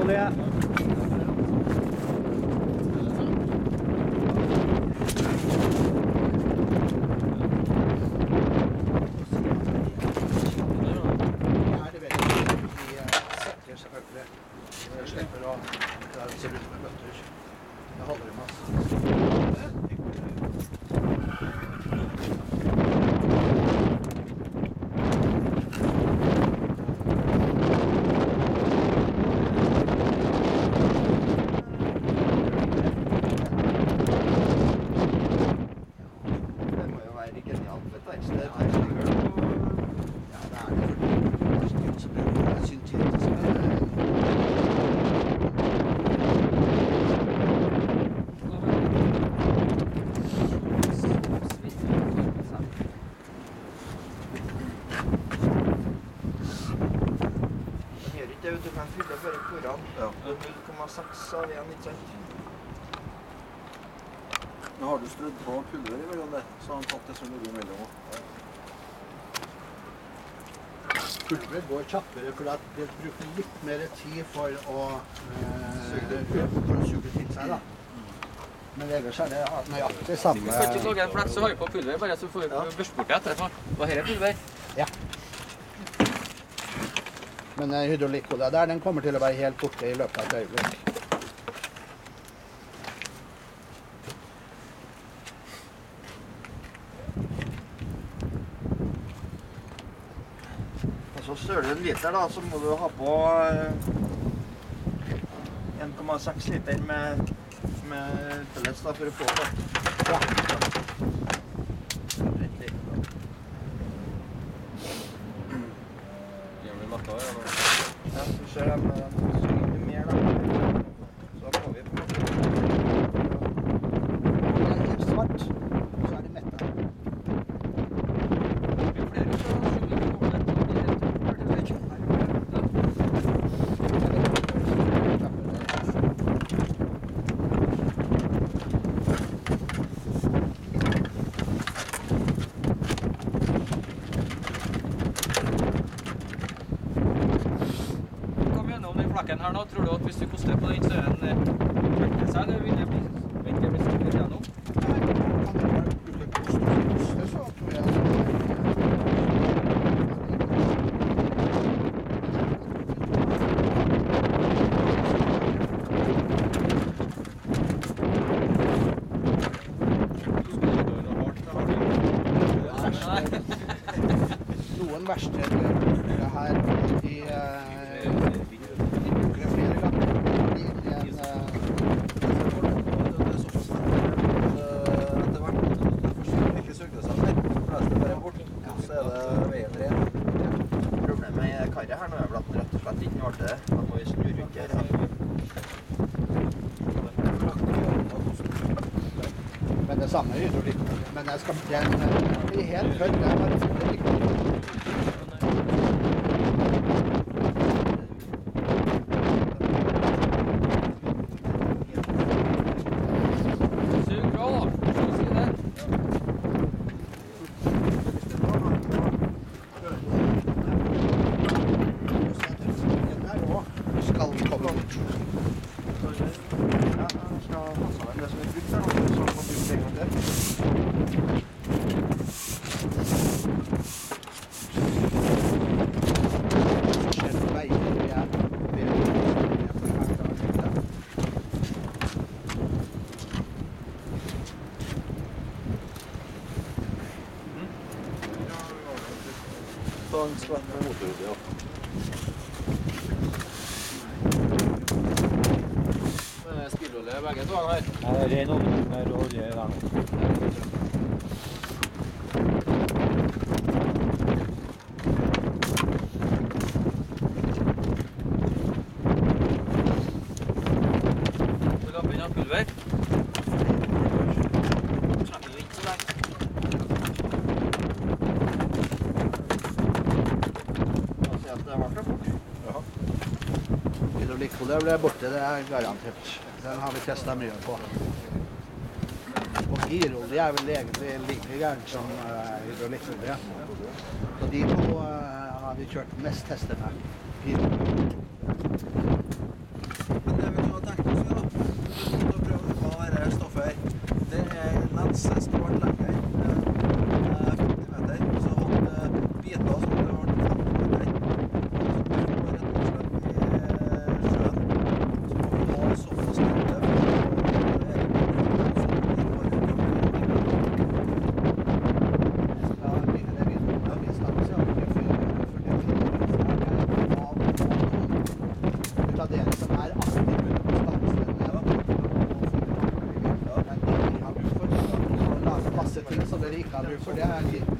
olje. Du kan fylle bare foran. Ja. 0,6 av 1, ikke sant? Nå har du strødd på pulver i mellom det, så han tatt det som ligger imellom. Pulver går kjappere, for at det bruker litt mer tid for å suge til seg, da. Men ellers er det nøyaktig samme... Du kan ikke lage en fleks og ha på pulver, bare så får du børst bort det etterpå. Og her er pulver. Ja. Men hydraulikkolja der, den kommer til å være helt borte i løpet av et øyeblikk. Og så søler du en liter da, så må du ha på 1,6 liter med pellets da, for å få det. Ja. Ja, så ser de synger mer da. Så får vi på. Det er helt svart, så er det mettet. Her nå, tror du at hvis du koster på den, så er den vekker seg, eller vil det bli stått litt gjennom? Nei, kan det bare bruke koste, så tror jeg... Noen verksteder bruker det her i Men det samme hydraulikk. Men jeg skal bli helt tørr. Det er bare hydraulikk. Sug bra da, skal vi si det. Skal komme bort. Ja, jeg skal passe meg det som er brukt her, så får vi bruke en gang til. Ta en skvett med motorolje, ja. Spillolje begge to her. Ja, det er ren olje med olje i den. Vil du ha begynne pulver? Trenger du ikke så lenge. Da sier jeg at det var fra bort. Hydraulikkolje ble borte, det er garantert. Den har vi testet mye på. Og girolje er vel egentlig like gærent som hydraulikkolje. Så de to har vi kjørt mest tester med. for det er